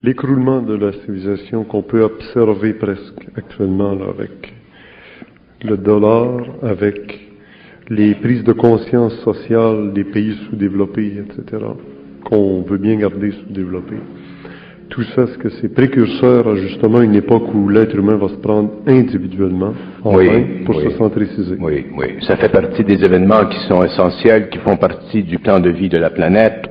l'écroulement de la civilisation qu'on peut observer presque actuellement là, avec le dollar, avec les prises de conscience sociales des pays sous-développés, etc., qu'on veut bien garder sous-développés. Tout ça, est-ce que c'est précurseur à justement une époque où l'être humain va se prendre individuellement en main pour se centriciser? Oui. Ça fait partie des événements qui sont essentiels, qui font partie du plan de vie de la planète,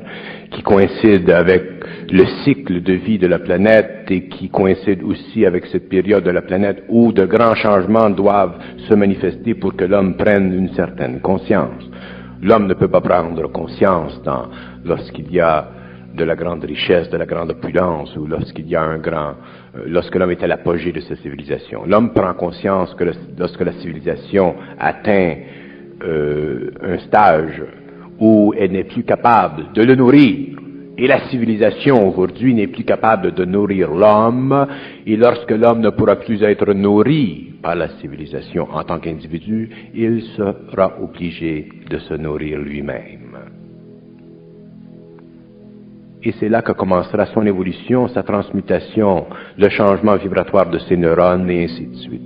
qui coïncide avec le cycle de vie de la planète et qui coïncide aussi avec cette période de la planète où de grands changements doivent se manifester pour que l'homme prenne une certaine conscience. L'homme ne peut pas prendre conscience lorsqu'il y a de la grande richesse, de la grande opulence, ou lorsqu'il y a lorsque l'homme est à l'apogée de sa civilisation. L'homme prend conscience que lorsque la civilisation atteint un stage où elle n'est plus capable de le nourrir, et la civilisation aujourd'hui n'est plus capable de nourrir l'homme, et lorsque l'homme ne pourra plus être nourri par la civilisation en tant qu'individu, il sera obligé de se nourrir lui-même. Et c'est là que commencera son évolution, sa transmutation, le changement vibratoire de ses neurones, et ainsi de suite.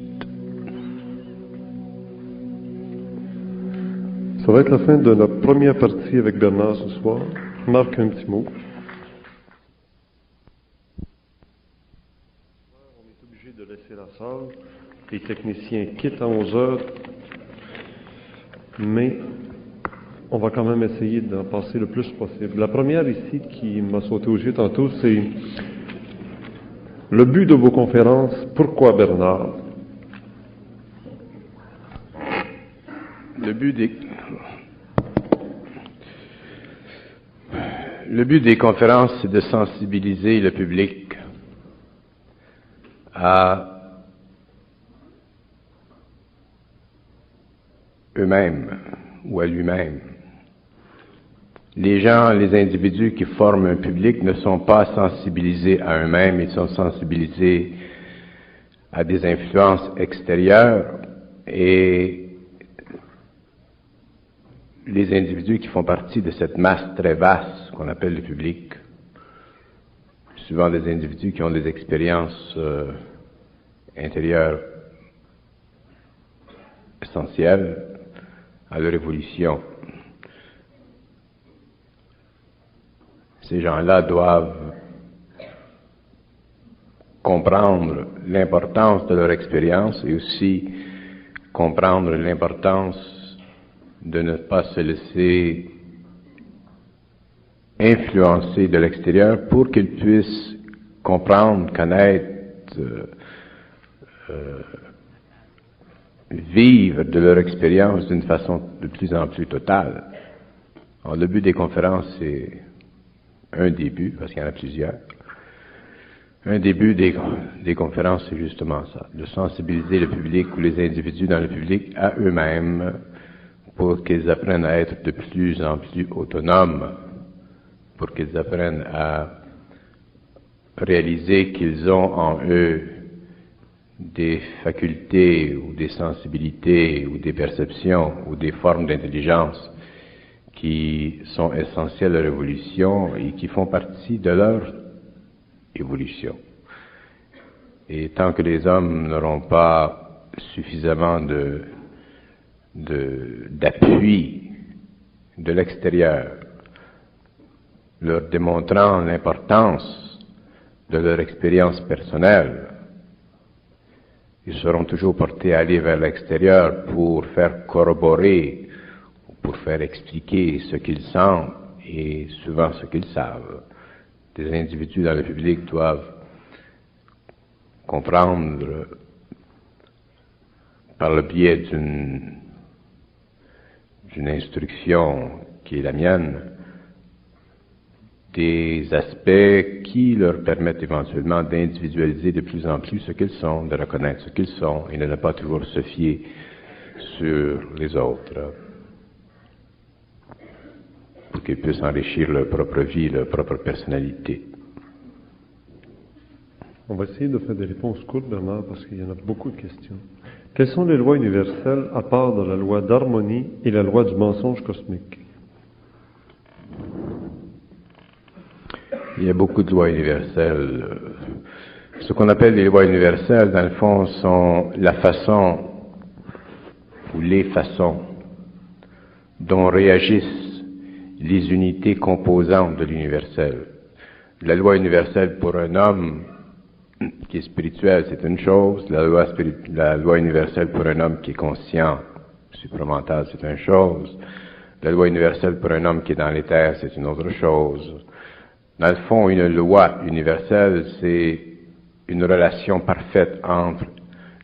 Ça va être la fin de la première partie avec Bernard ce soir. Marc, un petit mot. On est obligé de laisser la salle. Les techniciens quittent à 11 heures. Mais on va quand même essayer d'en passer le plus possible. La première ici qui m'a sauté aux yeux tantôt, c'est le but de vos conférences. Pourquoi Bernard? Le but des conférences, c'est de sensibiliser le public à eux-mêmes ou à lui-même. Les gens, les individus qui forment un public ne sont pas sensibilisés à eux-mêmes, ils sont sensibilisés à des influences extérieures, et les individus qui font partie de cette masse très vaste qu'on appelle le public, souvent des individus qui ont des expériences intérieures essentielles à leur évolution. Ces gens-là doivent comprendre l'importance de leur expérience et aussi comprendre l'importance de ne pas se laisser influencer de l'extérieur pour qu'ils puissent comprendre, connaître, vivre de leur expérience d'une façon de plus en plus totale. Alors, le but des conférences, c'est un début, parce qu'il y en a plusieurs. Un début des conférences, c'est justement ça, de sensibiliser le public ou les individus dans le public à eux-mêmes pour qu'ils apprennent à être de plus en plus autonomes, pour qu'ils apprennent à réaliser qu'ils ont en eux des facultés ou des sensibilités ou des perceptions ou des formes d'intelligence qui sont essentielles à leur évolution et qui font partie de leur évolution. Et tant que les hommes n'auront pas suffisamment d'appui de l'extérieur, leur démontrant l'importance de leur expérience personnelle, ils seront toujours portés à aller vers l'extérieur pour faire corroborer, pour faire expliquer ce qu'ils sentent et souvent ce qu'ils savent. Des individus dans le public doivent comprendre par le biais d'une instruction qui est la mienne, des aspects qui leur permettent éventuellement d'individualiser de plus en plus ce qu'ils sont, de reconnaître ce qu'ils sont et de ne pas toujours se fier sur les autres pour qu'ils puissent enrichir leur propre vie, leur propre personnalité. On va essayer de faire des réponses courtes, Bernard, parce qu'il y en a beaucoup de questions. Quelles sont les lois universelles à part de la loi d'harmonie et la loi du mensonge cosmique? Il y a beaucoup de lois universelles. Ce qu'on appelle les lois universelles, dans le fond, sont la façon ou les façons dont réagissent les unités composantes de l'universel. La loi universelle pour un homme qui est spirituel, c'est une chose. La loi universelle pour un homme qui est conscient, supramental, c'est une chose. La loi universelle pour un homme qui est dans les terres, c'est une autre chose. Dans le fond, une loi universelle, c'est une relation parfaite entre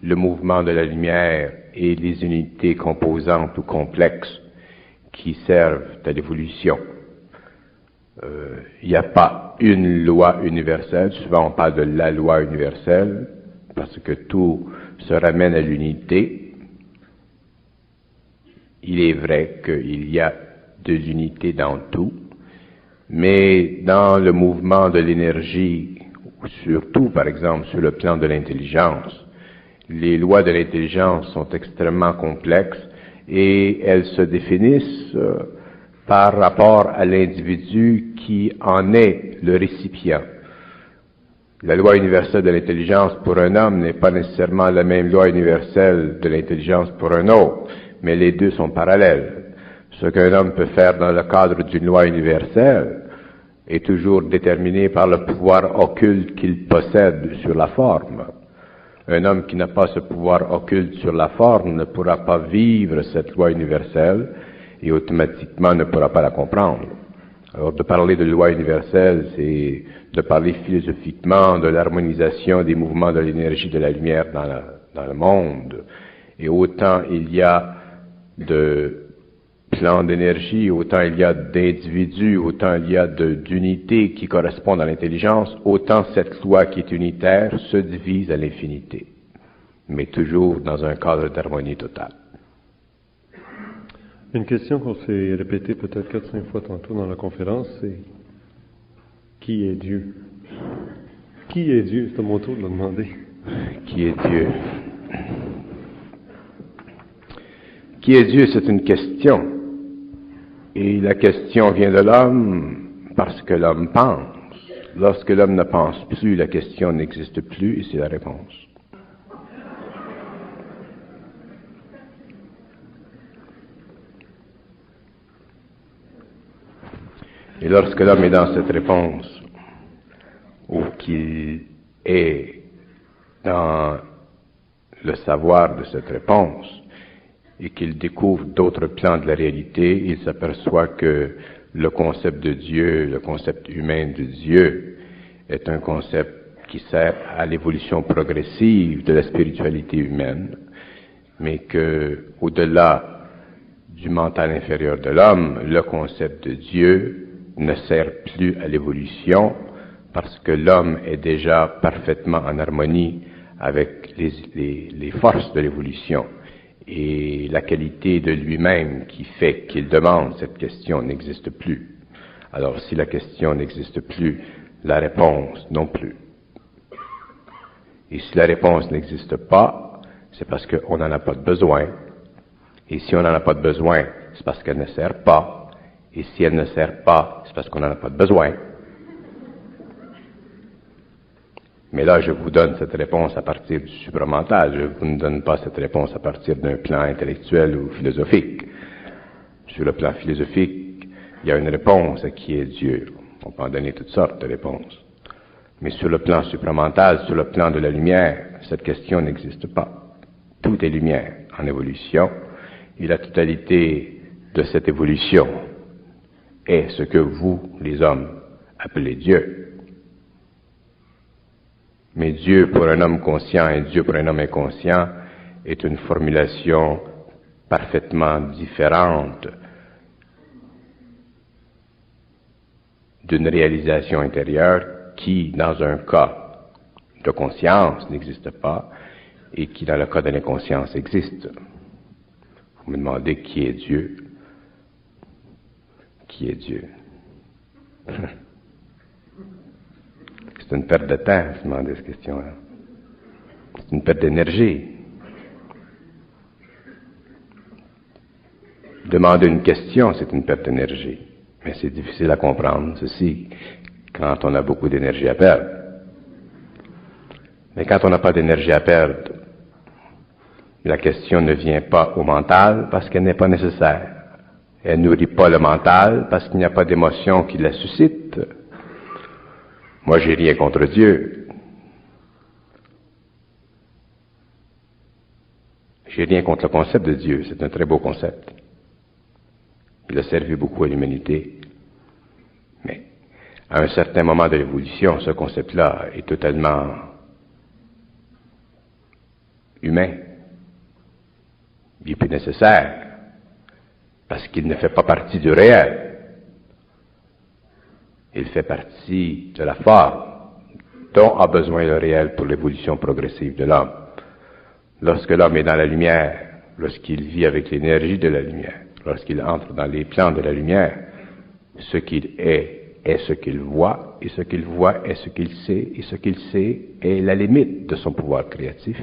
le mouvement de la lumière et les unités composantes ou complexes qui servent à l'évolution. Il n'y a pas une loi universelle. Souvent, on parle de la loi universelle parce que tout se ramène à l'unité. Il est vrai qu'il y a de l'unité dans tout, mais dans le mouvement de l'énergie, surtout par exemple sur le plan de l'intelligence, les lois de l'intelligence sont extrêmement complexes et elles se définissent par rapport à l'individu qui en est le récipient. La loi universelle de l'intelligence pour un homme n'est pas nécessairement la même loi universelle de l'intelligence pour un autre, mais les deux sont parallèles. Ce qu'un homme peut faire dans le cadre d'une loi universelle est toujours déterminé par le pouvoir occulte qu'il possède sur la forme. Un homme qui n'a pas ce pouvoir occulte sur la forme ne pourra pas vivre cette loi universelle et automatiquement ne pourra pas la comprendre. Alors, de parler de loi universelle, c'est de parler philosophiquement de l'harmonisation des mouvements de l'énergie de la lumière dans le monde. Et autant il y a de plans d'énergie, autant il y a d'individus, autant il y a d'unités qui correspondent à l'intelligence, autant cette loi qui est unitaire se divise à l'infinité, mais toujours dans un cadre d'harmonie totale. Une question qu'on s'est répétée peut-être 4-5 fois tantôt dans la conférence, c'est qui est Dieu? Qui est Dieu? C'est à mon tour de le demander. Qui est Dieu? Qui est Dieu, c'est une question. Et la question vient de l'homme parce que l'homme pense. Lorsque l'homme ne pense plus, la question n'existe plus et c'est la réponse. Et lorsque l'homme est dans cette réponse, ou qu'il est dans le savoir de cette réponse, et qu'il découvre d'autres plans de la réalité, il s'aperçoit que le concept de Dieu, le concept humain de Dieu, est un concept qui sert à l'évolution progressive de la spiritualité humaine, mais que, au-delà du mental inférieur de l'homme, le concept de Dieu ne sert plus à l'évolution parce que l'homme est déjà parfaitement en harmonie avec les forces de l'évolution. Et la qualité de lui-même qui fait qu'il demande cette question n'existe plus. Alors si la question n'existe plus, la réponse non plus. Et si la réponse n'existe pas, c'est parce qu'on n'en a pas de besoin. Et si on n'en a pas de besoin, c'est parce qu'elle ne sert pas. Et si elle ne sert pas, c'est parce qu'on n'en a pas de besoin. Mais là, je vous donne cette réponse à partir du supramental. Je ne vous donne pas cette réponse à partir d'un plan intellectuel ou philosophique. Sur le plan philosophique, il y a une réponse à qui est Dieu. On peut en donner toutes sortes de réponses. Mais sur le plan supramental, sur le plan de la lumière, cette question n'existe pas. Tout est lumière en évolution, et la totalité de cette évolution est ce que vous, les hommes, appelez Dieu. Mais Dieu pour un homme conscient et Dieu pour un homme inconscient est une formulation parfaitement différente d'une réalisation intérieure qui, dans un cas de conscience, n'existe pas et qui, dans le cas de l'inconscience, existe. Vous me demandez qui est Dieu? Qui est Dieu? C'est une perte de temps, de se demander cette question-là. C'est une perte d'énergie. Demander une question, c'est une perte d'énergie. Mais c'est difficile à comprendre, ceci. quand on a beaucoup d'énergie à perdre. Mais quand on n'a pas d'énergie à perdre, la question ne vient pas au mental parce qu'elle n'est pas nécessaire. Elle nourrit pas le mental parce qu'il n'y a pas d'émotion qui la suscite. Moi, j'ai rien contre Dieu. J'ai rien contre le concept de Dieu. C'est un très beau concept. Il a servi beaucoup à l'humanité. Mais à un certain moment de l'évolution, ce concept-là est totalement humain. Il est plus nécessaire parce qu'il ne fait pas partie du réel. Il fait partie de la forme dont a besoin le réel pour l'évolution progressive de l'homme. Lorsque l'homme est dans la lumière, lorsqu'il vit avec l'énergie de la lumière, lorsqu'il entre dans les plans de la lumière, ce qu'il est ce qu'il voit, et ce qu'il voit est ce qu'il sait, et ce qu'il sait est la limite de son pouvoir créatif.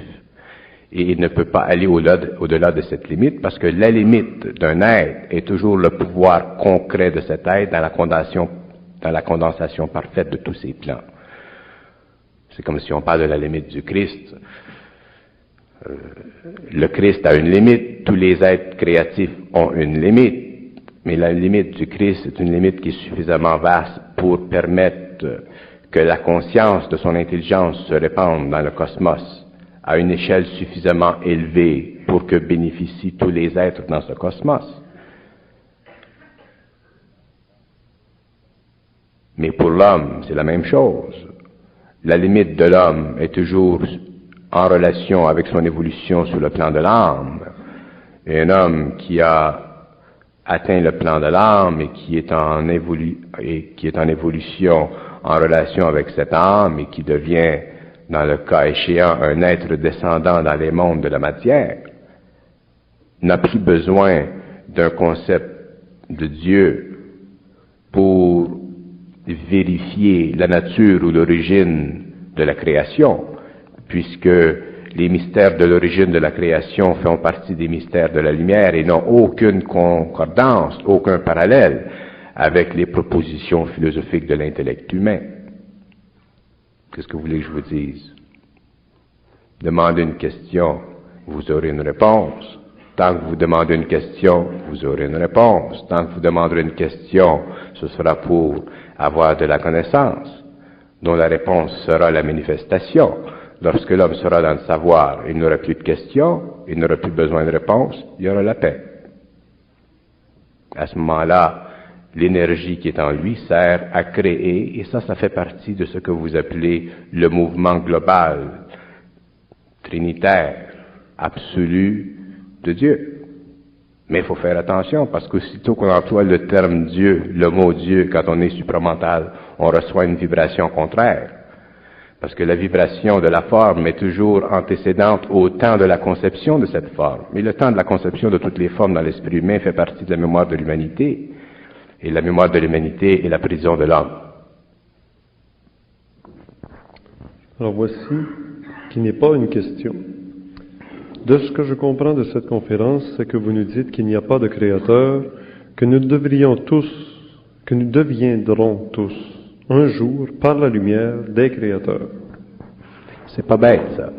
Et il ne peut pas aller au-delà de cette limite, parce que la limite d'un être est toujours le pouvoir concret de cet être dans la condensation parfaite de tous ses plans. C'est comme si on parle de la limite du Christ. Le Christ a une limite, tous les êtres créatifs ont une limite, mais la limite du Christ est une limite qui est suffisamment vaste pour permettre que la conscience de son intelligence se répande dans le cosmos à une échelle suffisamment élevée pour que bénéficient tous les êtres dans ce cosmos. Mais pour l'homme, c'est la même chose. La limite de l'homme est toujours en relation avec son évolution sur le plan de l'âme. Et un homme qui a atteint le plan de l'âme et qui est en évolution en relation avec cette âme et qui devient, dans le cas échéant, un être descendant dans les mondes de la matière, n'a plus besoin d'un concept de Dieu pour vérifier la nature ou l'origine de la création, puisque les mystères de l'origine de la création font partie des mystères de la lumière et n'ont aucune concordance, aucun parallèle avec les propositions philosophiques de l'intellect humain. Qu'est-ce que vous voulez que je vous dise? Demandez une question, vous aurez une réponse. Tant que vous demandez une question, vous aurez une réponse. Tant que vous demanderez une question, ce sera pour avoir de la connaissance, dont la réponse sera la manifestation. Lorsque l'homme sera dans le savoir, il n'aura plus de questions, il n'aura plus besoin de réponse, il y aura la paix. À ce moment-là, l'énergie qui est en lui sert à créer, et ça fait partie de ce que vous appelez le mouvement global, trinitaire, absolu de Dieu. Mais il faut faire attention, parce qu'aussitôt qu'on emploie le terme Dieu, le mot Dieu, quand on est supramental, on reçoit une vibration contraire. Parce que la vibration de la forme est toujours antécédente au temps de la conception de cette forme. Mais le temps de la conception de toutes les formes dans l'esprit humain fait partie de la mémoire de l'humanité. Et la mémoire de l'humanité est la prison de l'homme. Alors voici qui n'est pas une question. De ce que je comprends de cette conférence, c'est que vous nous dites qu'il n'y a pas de créateur, que nous deviendrons tous, un jour, par la lumière, des créateurs. C'est pas bête, ça.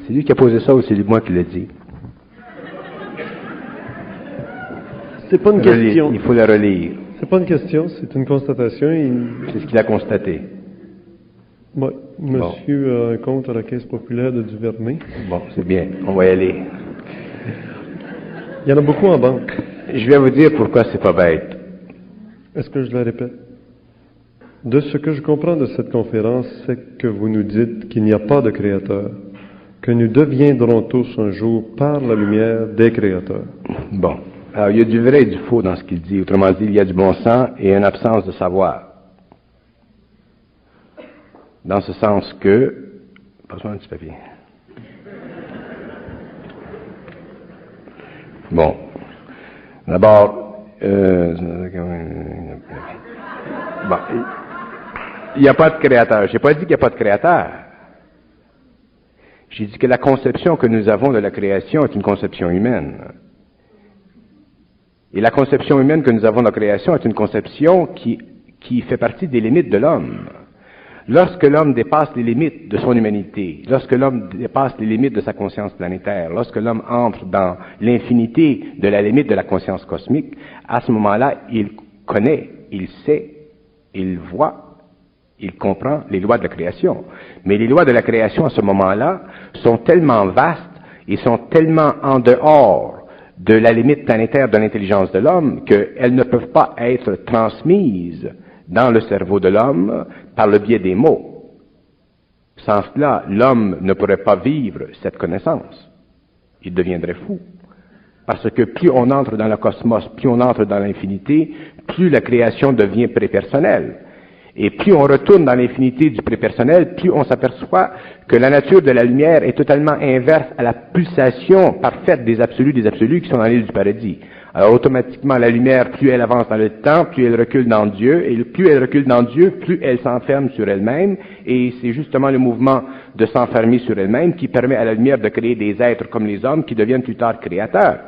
C'est lui qui a posé ça ou c'est moi qui l'ai dit? C'est pas une question. Il faut la relire. C'est pas une question, c'est une constatation. C'est ce qu'il a constaté. Oui, monsieur a un compte à la Caisse populaire de Duvernay. Bon, c'est bien, on va y aller. Il y en a beaucoup en banque. Je vais vous dire pourquoi c'est pas bête. Est-ce que je la répète? De ce que je comprends de cette conférence, c'est que vous nous dites qu'il n'y a pas de créateur, que nous deviendrons tous un jour, par la lumière, des créateurs. Bon. Alors, il y a du vrai et du faux dans ce qu'il dit. Autrement dit, il y a du bon sens et une absence de savoir. Dans ce sens que... Passe-moi un petit papier. Bon. D'abord, bon, il n'y a pas de créateur. Je n'ai pas dit qu'il n'y a pas de créateur. J'ai dit que la conception que nous avons de la création est une conception humaine. Et la conception humaine que nous avons de la création est une conception qui qui fait partie des limites de l'homme. Lorsque l'homme dépasse les limites de son humanité, lorsque l'homme dépasse les limites de sa conscience planétaire, lorsque l'homme entre dans l'infinité de la limite de la conscience cosmique, à ce moment-là, il connaît, il sait, il voit, il comprend les lois de la création. Mais les lois de la création, à ce moment-là, sont tellement vastes et sont tellement en dehors de la limite planétaire de l'intelligence de l'homme qu'elles ne peuvent pas être transmises dans le cerveau de l'homme par le biais des mots. Sans cela, l'homme ne pourrait pas vivre cette connaissance. Il deviendrait fou. Parce que plus on entre dans le cosmos, plus on entre dans l'infinité, plus la création devient prépersonnelle. Et plus on retourne dans l'infinité du prépersonnel, plus on s'aperçoit que la nature de la lumière est totalement inverse à la pulsation parfaite des absolus qui sont dans l'île du paradis. Alors automatiquement, la lumière, plus elle avance dans le temps, plus elle recule dans Dieu, et plus elle recule dans Dieu, plus elle s'enferme sur elle-même, et c'est justement le mouvement de s'enfermer sur elle-même qui permet à la lumière de créer des êtres comme les hommes qui deviennent plus tard créateurs.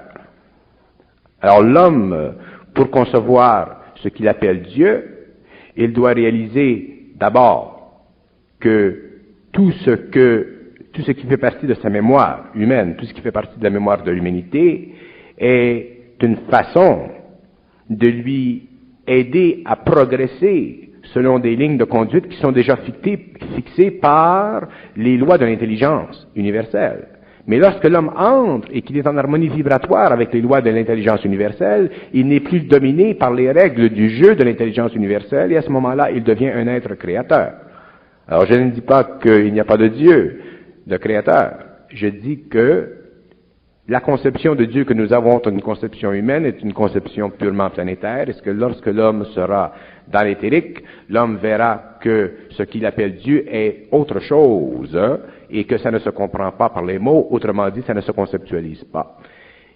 Alors l'homme, pour concevoir ce qu'il appelle Dieu, il doit réaliser d'abord que tout ce qui fait partie de sa mémoire humaine, tout ce qui fait partie de la mémoire de l'humanité, est une façon de lui aider à progresser selon des lignes de conduite qui sont déjà fixées par les lois de l'intelligence universelle. Mais lorsque l'homme entre et qu'il est en harmonie vibratoire avec les lois de l'intelligence universelle, il n'est plus dominé par les règles du jeu de l'intelligence universelle et à ce moment-là, il devient un être créateur. Alors je ne dis pas qu'il n'y a pas de Dieu, de créateur. Je dis que la conception de Dieu que nous avons est une conception humaine, est une conception purement planétaire. Est-ce que lorsque l'homme sera dans l'éthérique, l'homme verra que ce qu'il appelle Dieu est autre chose, hein, et que ça ne se comprend pas par les mots, autrement dit, ça ne se conceptualise pas.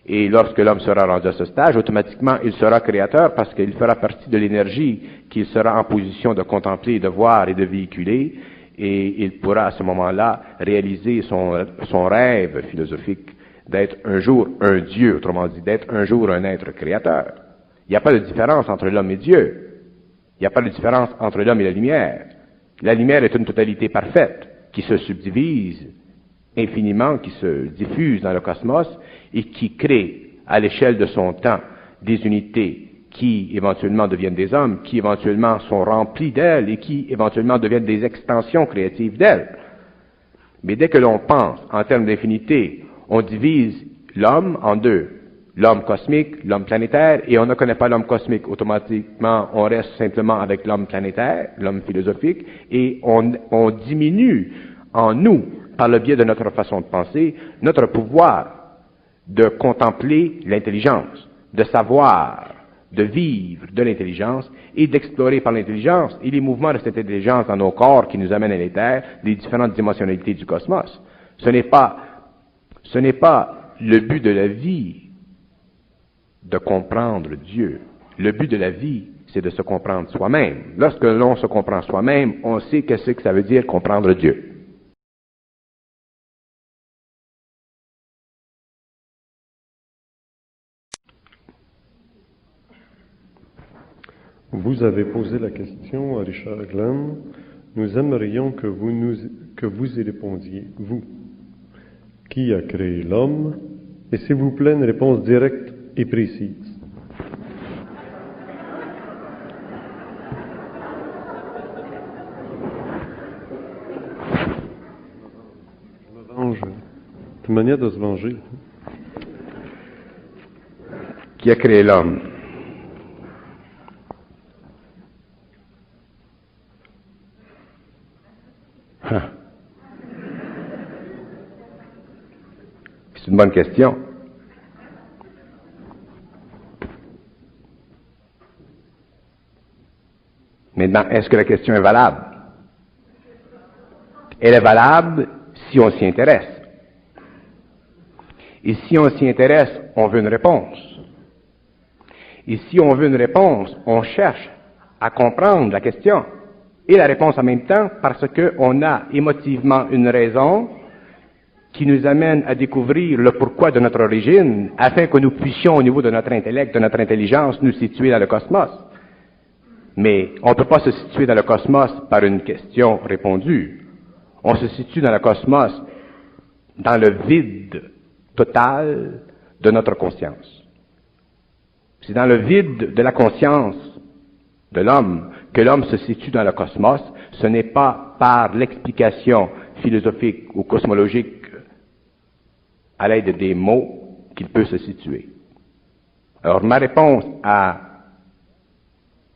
Et lorsque l'homme sera rendu à ce stage, automatiquement, il sera créateur parce qu'il fera partie de l'énergie qu'il sera en position de contempler, de voir et de véhiculer, et il pourra à ce moment-là réaliser son rêve philosophique d'être un jour un Dieu, autrement dit, d'être un jour un être créateur. Il n'y a pas de différence entre l'homme et Dieu. Il n'y a pas de différence entre l'homme et la lumière. La lumière est une totalité parfaite qui se subdivise infiniment, qui se diffuse dans le cosmos et qui crée à l'échelle de son temps des unités qui éventuellement deviennent des hommes, qui éventuellement sont remplis d'elle et qui éventuellement deviennent des extensions créatives d'elle. Mais dès que l'on pense en termes d'infinité, on divise l'homme en deux. L'homme cosmique, l'homme planétaire, et on ne connaît pas l'homme cosmique. Automatiquement, on reste simplement avec l'homme planétaire, l'homme philosophique, et on diminue en nous, par le biais de notre façon de penser, notre pouvoir de contempler l'intelligence, de savoir, de vivre de l'intelligence et d'explorer par l'intelligence et les mouvements de cette intelligence dans nos corps qui nous amènent à l'éther, les différentes dimensionnalités du cosmos. Ce n'est pas le but de la vie de comprendre Dieu. Le but de la vie, c'est de se comprendre soi-même. Lorsque l'on se comprend soi-même, on sait qu'est-ce que ça veut dire comprendre Dieu. Vous avez posé la question à Richard Glenn. Nous aimerions que vous y répondiez, vous. Qui a créé l'homme? Et s'il vous plaît, une réponse directe et précise. Je me venge. C'est une manière de se venger. Qui a créé l'homme? C'est une bonne question. Maintenant, est-ce que la question est valable? Elle est valable si on s'y intéresse. Et si on s'y intéresse, on veut une réponse. Et si on veut une réponse, on cherche à comprendre la question et la réponse en même temps parce qu'on a émotivement une raison qui nous amène à découvrir le pourquoi de notre origine afin que nous puissions, au niveau de notre intellect, de notre intelligence, nous situer dans le cosmos. Mais on ne peut pas se situer dans le cosmos par une question répondue. On se situe dans le cosmos dans le vide total de notre conscience. C'est dans le vide de la conscience de l'homme que l'homme se situe dans le cosmos. Ce n'est pas par l'explication philosophique ou cosmologique à l'aide des mots qu'il peut se situer. Alors ma réponse à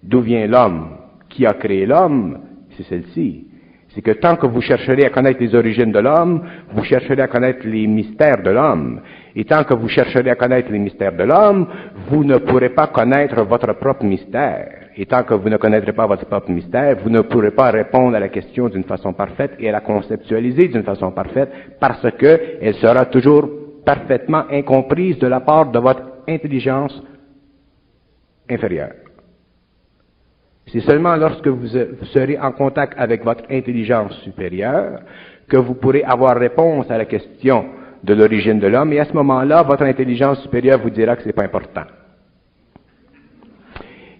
d'où vient l'homme, qui a créé l'homme, c'est celle-ci. C'est que tant que vous chercherez à connaître les origines de l'homme, vous chercherez à connaître les mystères de l'homme. Et tant que vous chercherez à connaître les mystères de l'homme, vous ne pourrez pas connaître votre propre mystère. Et tant que vous ne connaîtrez pas votre propre mystère, vous ne pourrez pas répondre à la question d'une façon parfaite et à la conceptualiser d'une façon parfaite, parce qu'elle sera toujours parfaitement incomprise de la part de votre intelligence inférieure. C'est seulement lorsque vous serez en contact avec votre intelligence supérieure que vous pourrez avoir réponse à la question de l'origine de l'homme, et à ce moment-là, votre intelligence supérieure vous dira que ce n'est pas important.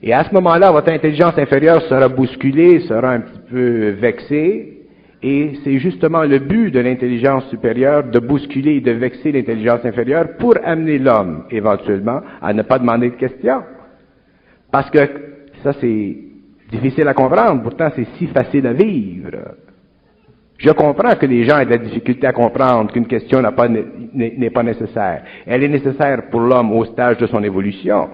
Et à ce moment-là, votre intelligence inférieure sera bousculée, sera un petit peu vexée, et c'est justement le but de l'intelligence supérieure de bousculer et de vexer l'intelligence inférieure pour amener l'homme, éventuellement, à ne pas demander de questions. Parce que ça, c'est difficile à comprendre, pourtant c'est si facile à vivre. Je comprends que les gens aient de la difficulté à comprendre qu'une question n'est pas nécessaire. Elle est nécessaire pour l'homme au stage de son évolution.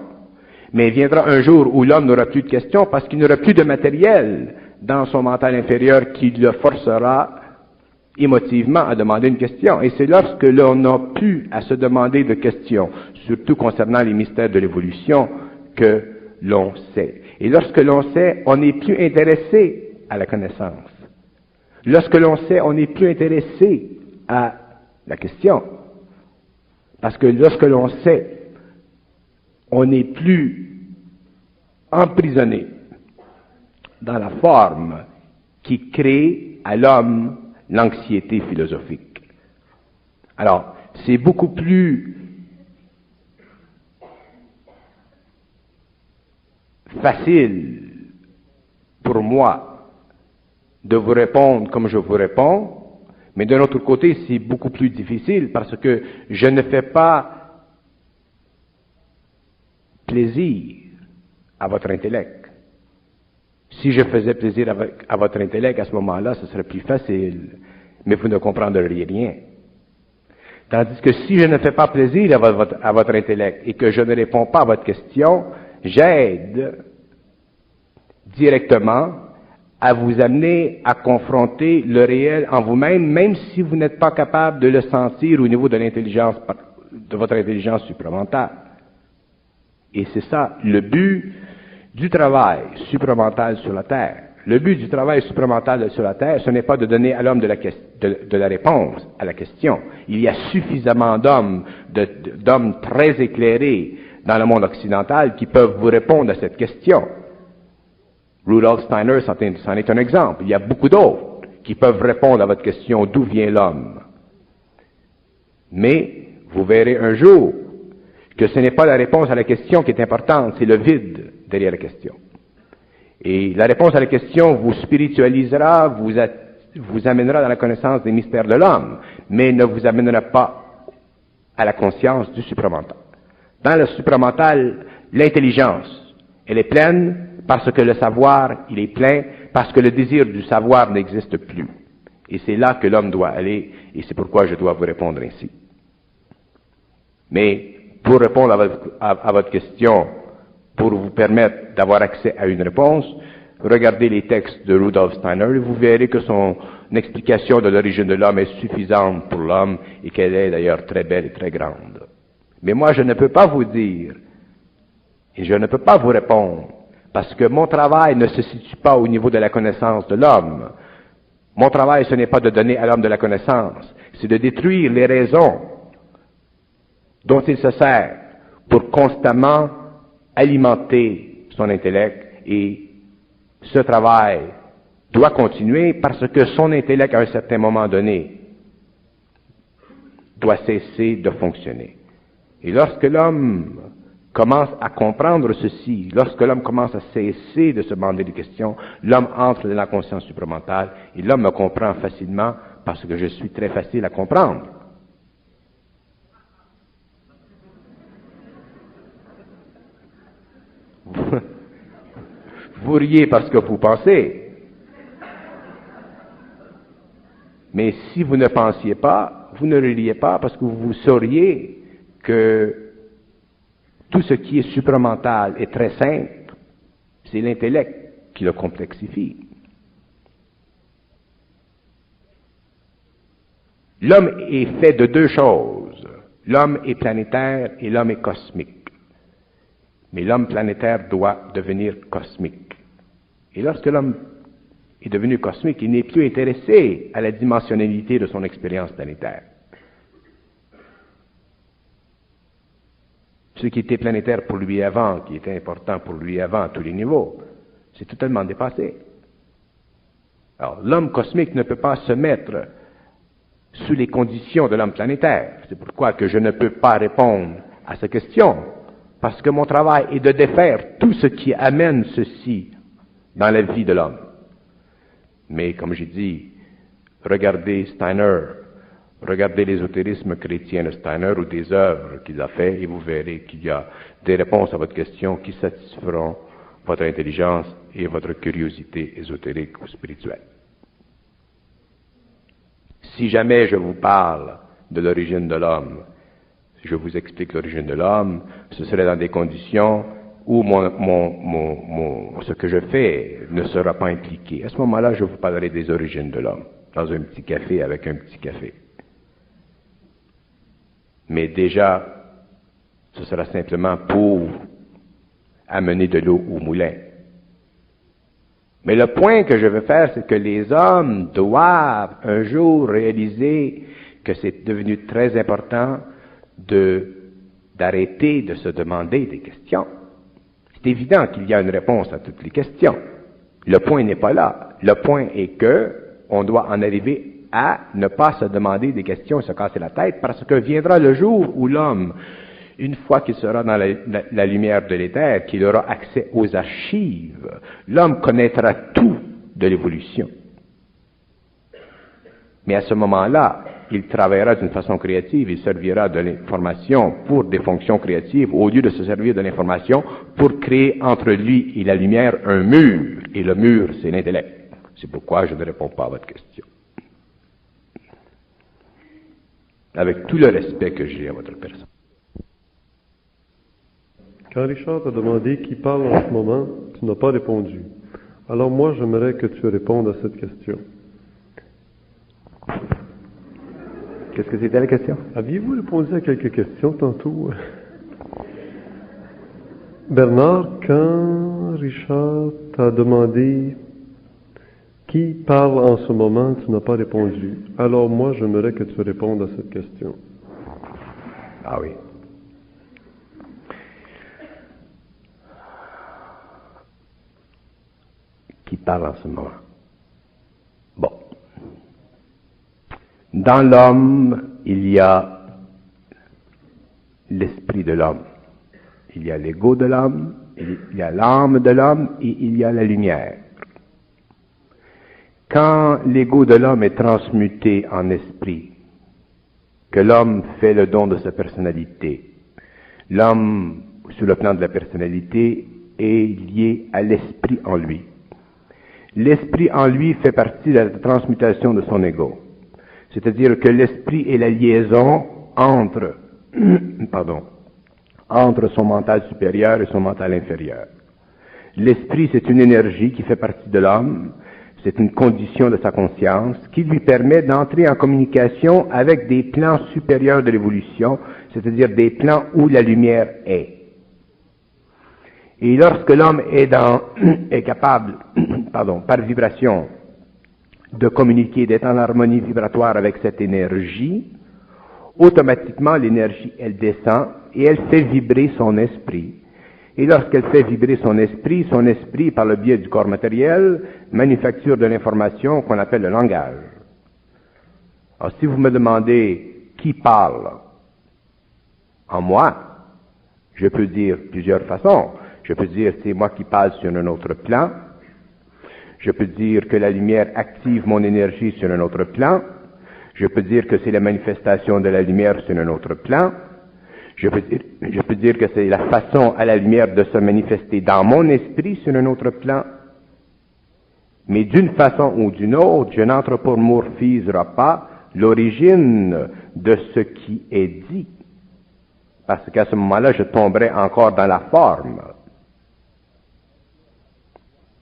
Mais il viendra un jour où l'homme n'aura plus de questions parce qu'il n'aura plus de matériel dans son mental inférieur qui le forcera émotivement à demander une question. Et c'est lorsque l'on n'a plus à se demander de questions, surtout concernant les mystères de l'évolution, que l'on sait. Et lorsque l'on sait, on n'est plus intéressé à la connaissance. Lorsque l'on sait, on n'est plus intéressé à la question. Parce que lorsque l'on sait, on n'est plus emprisonné dans la forme qui crée à l'homme l'anxiété philosophique. Alors, c'est beaucoup plus facile pour moi de vous répondre comme je vous réponds, mais d'un autre côté, c'est beaucoup plus difficile parce que je ne fais pas plaisir à votre intellect. Si je faisais plaisir à votre intellect, à ce moment-là, ce serait plus facile, mais vous ne comprendriez rien. Tandis que si je ne fais pas plaisir à votre intellect et que je ne réponds pas à votre question, j'aide directement à vous amener à confronter le réel en vous-même, même si vous n'êtes pas capable de le sentir au niveau de l'intelligence, de votre intelligence supramentale. Et c'est ça le but du travail supramental sur la Terre. Le but du travail supramental sur la Terre, ce n'est pas de donner à l'homme de la réponse à la question. Il y a suffisamment d'hommes très éclairés dans le monde occidental qui peuvent vous répondre à cette question. Rudolf Steiner, c'en est un exemple. Il y a beaucoup d'autres qui peuvent répondre à votre question, d'où vient l'homme? Mais vous verrez un jour que ce n'est pas la réponse à la question qui est importante, c'est le vide derrière la question. Et la réponse à la question vous spiritualisera, vous amènera dans la connaissance des mystères de l'homme, mais ne vous amènera pas à la conscience du supramental. Dans le supramental, l'intelligence, elle est pleine parce que le savoir, il est plein, parce que le désir du savoir n'existe plus. Et c'est là que l'homme doit aller, et c'est pourquoi je dois vous répondre ainsi. Mais pour répondre à votre question, pour vous permettre d'avoir accès à une réponse, regardez les textes de Rudolf Steiner et vous verrez que son explication de l'origine de l'homme est suffisante pour l'homme et qu'elle est d'ailleurs très belle et très grande. Mais moi, je ne peux pas vous dire et je ne peux pas vous répondre parce que mon travail ne se situe pas au niveau de la connaissance de l'homme. Mon travail, ce n'est pas de donner à l'homme de la connaissance, c'est de détruire les raisons dont il se sert pour constamment alimenter son intellect, et ce travail doit continuer parce que son intellect, à un certain moment donné, doit cesser de fonctionner. Et lorsque l'homme commence à comprendre ceci, lorsque l'homme commence à cesser de se demander des questions, l'homme entre dans la conscience supramentale et l'homme me comprend facilement parce que je suis très facile à comprendre. Vous riez parce que vous pensez. Mais si vous ne pensiez pas, vous ne ririez pas parce que vous sauriez que tout ce qui est supramental est très simple. C'est l'intellect qui le complexifie. L'homme est fait de deux choses. L'homme est planétaire et l'homme est cosmique. Mais l'homme planétaire doit devenir cosmique. Et lorsque l'homme est devenu cosmique, il n'est plus intéressé à la dimensionnalité de son expérience planétaire. Ce qui était planétaire pour lui avant, qui était important pour lui avant à tous les niveaux, c'est totalement dépassé. Alors, l'homme cosmique ne peut pas se mettre sous les conditions de l'homme planétaire. C'est pourquoi que je ne peux pas répondre à ces questions, parce que mon travail est de défaire tout ce qui amène ceci dans la vie de l'homme. Mais comme j'ai dit, regardez Steiner, regardez l'ésotérisme chrétien de Steiner ou des œuvres qu'il a fait et vous verrez qu'il y a des réponses à votre question qui satisferont votre intelligence et votre curiosité ésotérique ou spirituelle. Si jamais je vous parle de l'origine de l'homme, je vous explique l'origine de l'homme, ce serait dans des conditions où ce que je fais ne sera pas impliqué. À ce moment-là, je vous parlerai des origines de l'homme, dans un petit café avec un petit café. Mais déjà, ce sera simplement pour amener de l'eau au moulin. Mais le point que je veux faire, c'est que les hommes doivent un jour réaliser que c'est devenu très important d'arrêter de se demander des questions. C'est évident qu'il y a une réponse à toutes les questions. Le point n'est pas là. Le point est que on doit en arriver à ne pas se demander des questions et se casser la tête, parce que viendra le jour où l'homme, une fois qu'il sera dans la lumière de l'éther, qu'il aura accès aux archives, l'homme connaîtra tout de l'évolution. Mais à ce moment-là, il travaillera d'une façon créative, il servira de l'information pour des fonctions créatives, au lieu de se servir de l'information pour créer entre lui et la lumière un mur. Et le mur, c'est l'intellect. C'est pourquoi je ne réponds pas à votre question. Avec tout le respect que j'ai à votre personne. Quand Richard t'a demandé qui parle en ce moment, tu n'as pas répondu. Alors moi, j'aimerais que tu répondes à cette question. Qu'est-ce que c'était la question? Aviez-vous répondu à quelques questions tantôt? Bernard, quand Richard t'a demandé qui parle en ce moment, tu n'as pas répondu. Alors moi, j'aimerais que tu répondes à cette question. Ah oui. Qui parle en ce moment? Bon. Dans l'homme, il y a l'esprit de l'homme. Il y a l'ego de l'homme, il y a l'âme de l'homme et il y a la lumière. Quand l'ego de l'homme est transmuté en esprit, que l'homme fait le don de sa personnalité, l'homme, sur le plan de la personnalité, est lié à l'esprit en lui. L'esprit en lui fait partie de la transmutation de son ego. C'est-à-dire que l'esprit est la liaison entre, entre son mental supérieur et son mental inférieur. L'esprit, c'est une énergie qui fait partie de l'homme, c'est une condition de sa conscience qui lui permet d'entrer en communication avec des plans supérieurs de l'évolution, c'est-à-dire des plans où la lumière est. Et lorsque l'homme est capable, par vibration, de communiquer, d'être en harmonie vibratoire avec cette énergie, automatiquement l'énergie, elle descend et elle fait vibrer son esprit. Et lorsqu'elle fait vibrer son esprit, par le biais du corps matériel, manufacture de l'information qu'on appelle le langage. Alors si vous me demandez qui parle en moi, Je peux dire plusieurs façons. Je peux dire c'est moi qui passe sur un autre plan. Je peux dire que la lumière active mon énergie sur un autre plan. Je peux dire que c'est la manifestation de la lumière sur un autre plan. Je peux dire que c'est la façon à la lumière de se manifester dans mon esprit sur un autre plan. Mais d'une façon ou d'une autre, je n'anthropomorphiserai pas l'origine de ce qui est dit. Parce qu'à ce moment-là, je tomberai encore dans la forme.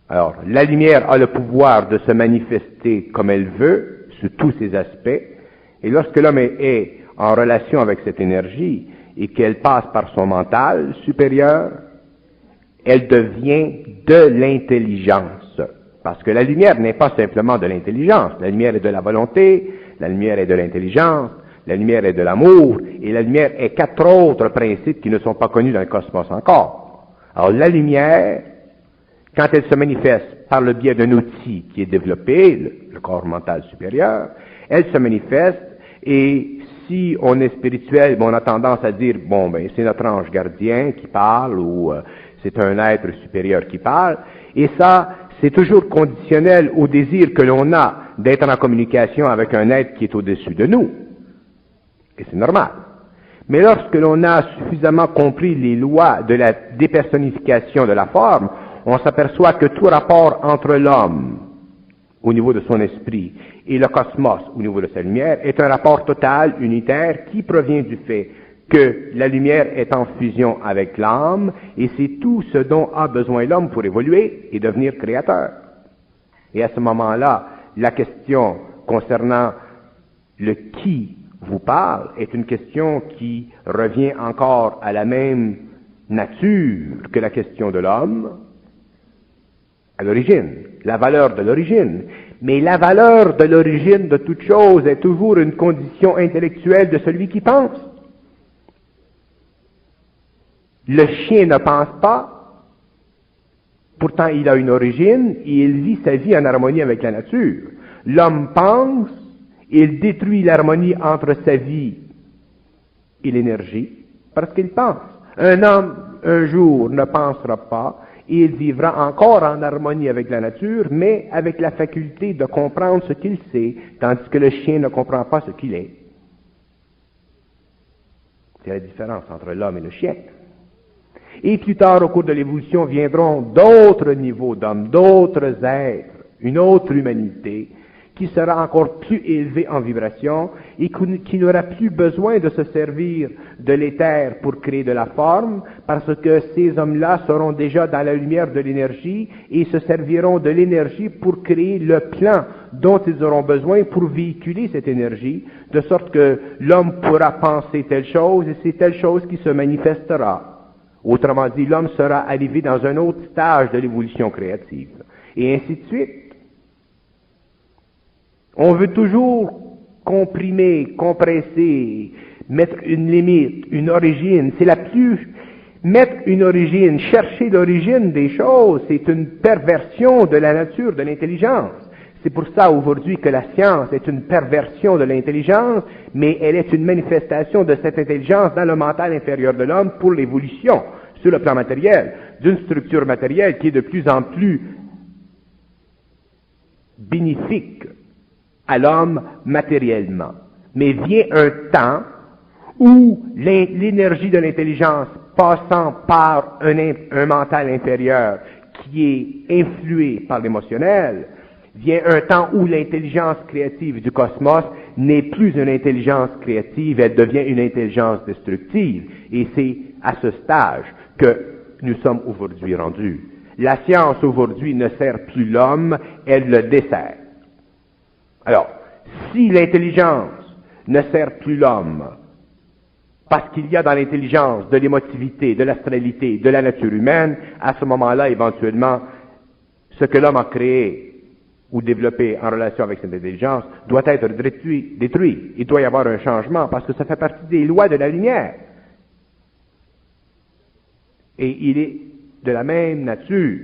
Alors, la lumière a le pouvoir de se manifester comme elle veut, sous tous ses aspects, et lorsque l'homme est en relation avec cette énergie, et qu'elle passe par son mental supérieur, elle devient de l'intelligence. Parce que la lumière n'est pas simplement de l'intelligence. La lumière est de la volonté, la lumière est de l'intelligence, la lumière est de l'amour, et la lumière est 4 autres principes qui ne sont pas connus dans le cosmos encore. Alors la lumière, quand elle se manifeste par le biais d'un outil qui est développé, le corps mental supérieur, elle se manifeste, et si on est spirituel, on a tendance à dire, bon, ben, c'est notre ange gardien qui parle, ou c'est un être supérieur qui parle, et ça, c'est toujours conditionnel au désir que l'on a d'être en communication avec un être qui est au-dessus de nous. Et c'est normal. Mais lorsque l'on a suffisamment compris les lois de la dépersonnification de la forme, on s'aperçoit que tout rapport entre l'homme, au niveau de son esprit, et le cosmos, au niveau de sa lumière, est un rapport total, unitaire, qui provient du fait que la lumière est en fusion avec l'âme, et c'est tout ce dont a besoin l'homme pour évoluer et devenir créateur. Et à ce moment-là, la question concernant le qui vous parle est une question qui revient encore à la même nature que la question de l'homme, à l'origine, la valeur de l'origine. Mais la valeur de l'origine de toute chose est toujours une condition intellectuelle de celui qui pense. Le chien ne pense pas, pourtant il a une origine et il vit sa vie en harmonie avec la nature. L'homme pense, il détruit l'harmonie entre sa vie et l'énergie parce qu'il pense. Un homme, un jour, ne pensera pas, et il vivra encore en harmonie avec la nature, mais avec la faculté de comprendre ce qu'il sait, tandis que le chien ne comprend pas ce qu'il est. C'est la différence entre l'homme et le chien. Et plus tard, au cours de l'évolution, viendront d'autres niveaux d'hommes, d'autres êtres, une autre humanité, qui sera encore plus élevée en vibration et qui n'aura plus besoin de se servir de l'éther pour créer de la forme, parce que ces hommes-là seront déjà dans la lumière de l'énergie et se serviront de l'énergie pour créer le plan dont ils auront besoin pour véhiculer cette énergie, de sorte que l'homme pourra penser telle chose et c'est telle chose qui se manifestera. Autrement dit, l'homme sera arrivé dans un autre stage de l'évolution créative. Et ainsi de suite. On veut toujours comprimer, compresser, mettre une limite, une origine. C'est la plus... Mettre une origine, chercher l'origine des choses, c'est une perversion de la nature, de l'intelligence. C'est pour ça aujourd'hui que la science est une perversion de l'intelligence, mais elle est une manifestation de cette intelligence dans le mental inférieur de l'homme pour l'évolution, sur le plan matériel, d'une structure matérielle qui est de plus en plus bénéfique à l'homme matériellement. Mais vient un temps où l'énergie de l'intelligence passant par un mental inférieur qui est influé par l'émotionnel, vient un temps où l'intelligence créative du cosmos n'est plus une intelligence créative, elle devient une intelligence destructive. Et c'est à ce stage que nous sommes aujourd'hui rendus. La science aujourd'hui ne sert plus l'homme, elle le dessert. Alors, si l'intelligence ne sert plus l'homme, parce qu'il y a dans l'intelligence de l'émotivité, de l'astralité, de la nature humaine, à ce moment-là, éventuellement, ce que l'homme a créé ou développé en relation avec cette intelligence doit être détruit. Il doit y avoir un changement, parce que ça fait partie des lois de la lumière. Et il est de la même nature.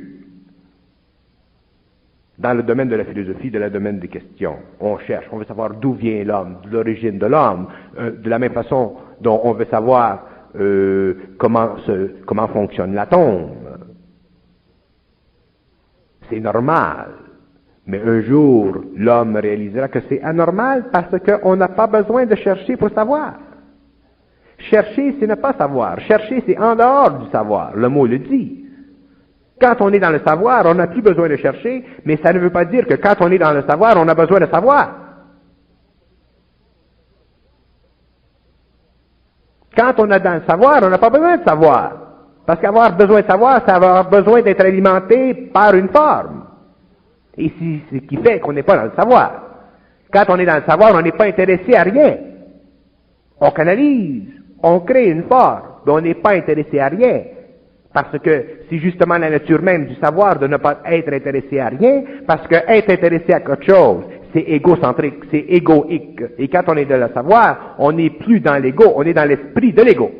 Dans le domaine de la philosophie, dans le domaine des questions, on cherche, on veut savoir d'où vient l'homme, de l'origine de l'homme, de la même façon dont on veut savoir comment fonctionne l'atome. C'est normal. Mais un jour, l'homme réalisera que c'est anormal parce qu'on n'a pas besoin de chercher pour savoir. Chercher, c'est ne pas savoir. Chercher, c'est en dehors du savoir. Le mot le dit. Quand on est dans le savoir, on n'a plus besoin de chercher, mais ça ne veut pas dire que quand on est dans le savoir, on a besoin de savoir. Quand on est dans le savoir, on n'a pas besoin de savoir. Parce qu'avoir besoin de savoir, c'est avoir besoin d'être alimenté par une forme. Et c'est ce qui fait qu'on n'est pas dans le savoir. Quand on est dans le savoir, on n'est pas intéressé à rien. On canalise, on crée une forme, mais on n'est pas intéressé à rien. Parce que c'est justement la nature même du savoir de ne pas être intéressé à rien, parce que être intéressé à quelque chose, c'est égocentrique, c'est égoïque. Et quand on est dans le savoir, on n'est plus dans l'ego, on est dans l'esprit de l'ego.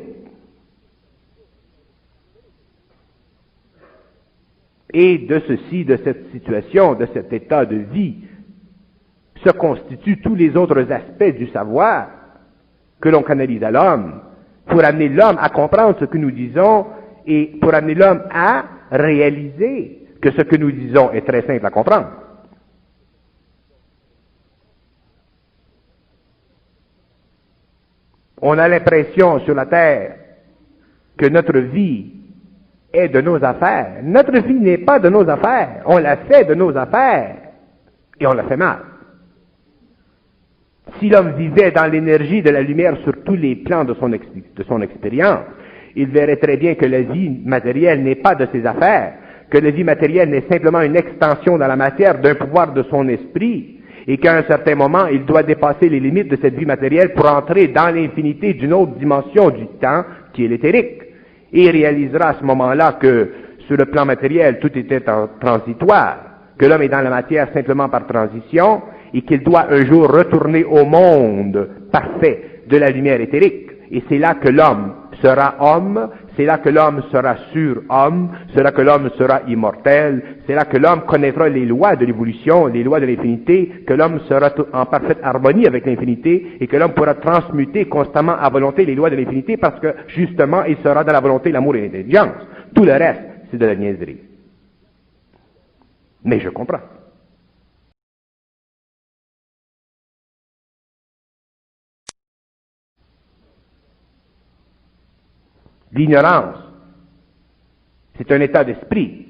Et de ceci, de cette situation, de cet état de vie, se constituent tous les autres aspects du savoir que l'on canalise à l'homme, pour amener l'homme à comprendre ce que nous disons et pour amener l'homme à réaliser que ce que nous disons est très simple à comprendre. On a l'impression sur la terre que notre vie est de nos affaires. Notre vie n'est pas de nos affaires. On la fait de nos affaires et on la fait mal. Si l'homme vivait dans l'énergie de la lumière sur tous les plans de son expérience, il verrait très bien que la vie matérielle n'est pas de ses affaires, que la vie matérielle n'est simplement une extension dans la matière d'un pouvoir de son esprit, et qu'à un certain moment, il doit dépasser les limites de cette vie matérielle pour entrer dans l'infinité d'une autre dimension du temps, qui est l'éthérique. Et il réalisera à ce moment-là que, sur le plan matériel, tout était transitoire, que l'homme est dans la matière simplement par transition, et qu'il doit un jour retourner au monde parfait de la lumière éthérique. Et c'est là que l'homme sera homme, c'est là que l'homme sera surhomme, c'est là que l'homme sera immortel, c'est là que l'homme connaîtra les lois de l'évolution, les lois de l'infinité, que l'homme sera en parfaite harmonie avec l'infinité, et que l'homme pourra transmuter constamment à volonté les lois de l'infinité, parce que, justement, il sera dans la volonté, l'amour et l'intelligence. Tout le reste, c'est de la niaiserie. Mais je comprends. L'ignorance, c'est un état d'esprit.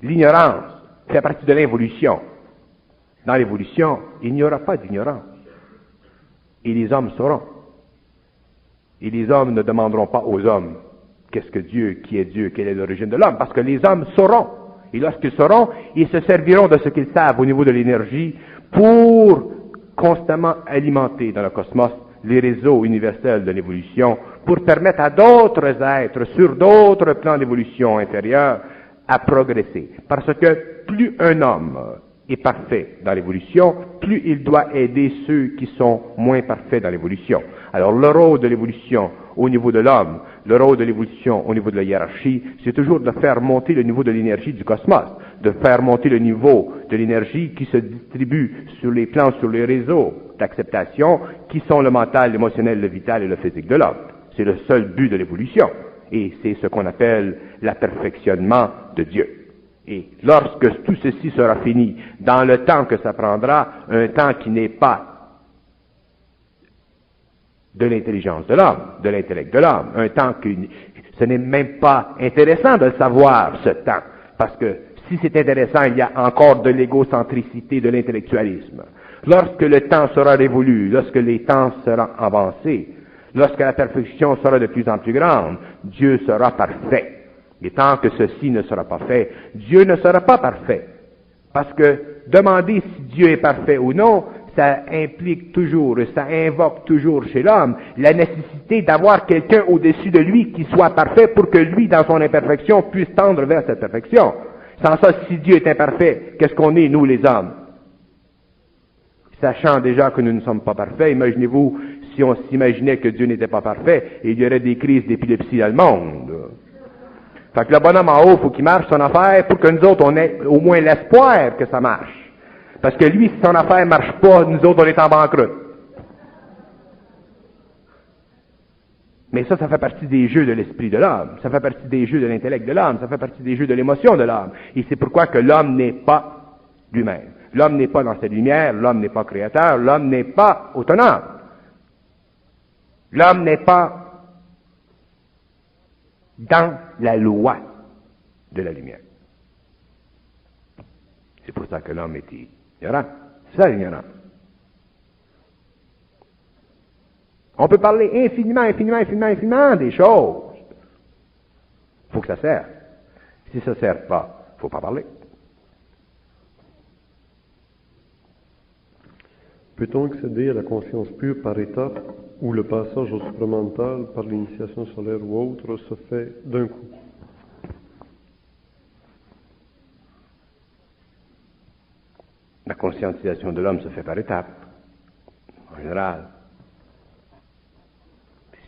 L'ignorance fait partie de l'évolution. Dans l'évolution, il n'y aura pas d'ignorance. Et les hommes sauront. Et les hommes ne demanderont pas aux hommes qu'est-ce que Dieu, qui est Dieu, quelle est l'origine de l'homme, parce que les hommes sauront. Et lorsqu'ils sauront, ils se serviront de ce qu'ils savent au niveau de l'énergie pour constamment alimenter dans le cosmos les réseaux universels de l'évolution, pour permettre à d'autres êtres, sur d'autres plans d'évolution intérieure, à progresser. Parce que plus un homme est parfait dans l'évolution, plus il doit aider ceux qui sont moins parfaits dans l'évolution. Alors le rôle de l'évolution au niveau de l'homme, le rôle de l'évolution au niveau de la hiérarchie, c'est toujours de faire monter le niveau de l'énergie du cosmos, de faire monter le niveau de l'énergie qui se distribue sur les plans, sur les réseaux d'acceptation, qui sont le mental, l'émotionnel, le vital et le physique de l'homme. C'est le seul but de l'évolution. Et c'est ce qu'on appelle l'aperfectionnement de Dieu. Et lorsque tout ceci sera fini, dans le temps que ça prendra, un temps qui n'est pas de l'intelligence de l'homme, de l'intellect de l'homme, un temps que ce n'est même pas intéressant de le savoir, ce temps, parce que si c'est intéressant, il y a encore de l'égocentricité, de l'intellectualisme. Lorsque le temps sera révolu, lorsque les temps seront avancés, lorsque la perfection sera de plus en plus grande, Dieu sera parfait. Et tant que ceci ne sera pas fait, Dieu ne sera pas parfait. Parce que demander si Dieu est parfait ou non, ça implique toujours, ça invoque toujours chez l'homme la nécessité d'avoir quelqu'un au-dessus de lui qui soit parfait pour que lui, dans son imperfection, puisse tendre vers cette perfection. Sans ça, si Dieu est imparfait, qu'est-ce qu'on est, nous les hommes? Sachant déjà que nous ne sommes pas parfaits, imaginez-vous si on s'imaginait que Dieu n'était pas parfait, il y aurait des crises d'épilepsie dans le monde. Fait que le bonhomme en haut, il faut qu'il marche son affaire pour que nous autres, on ait au moins l'espoir que ça marche. Parce que lui, si son affaire ne marche pas, nous autres, on est en banqueroute. Mais ça fait partie des jeux de l'esprit de l'homme, ça fait partie des jeux de l'intellect de l'homme, ça fait partie des jeux de l'émotion de l'homme. Et c'est pourquoi que l'homme n'est pas lui-même. L'homme n'est pas dans sa lumière, l'homme n'est pas créateur, l'homme n'est pas autonome. L'homme n'est pas dans la loi de la lumière. C'est pour ça que l'homme est ignorant. C'est ça l'ignorance. On peut parler infiniment des choses. Il faut que ça serve. Si ça ne sert pas, il ne faut pas parler. Peut-on accéder à la conscience pure par étapes où le passage au supramental par l'initiation solaire ou autre se fait d'un coup? La conscientisation de l'homme se fait par étapes, en général.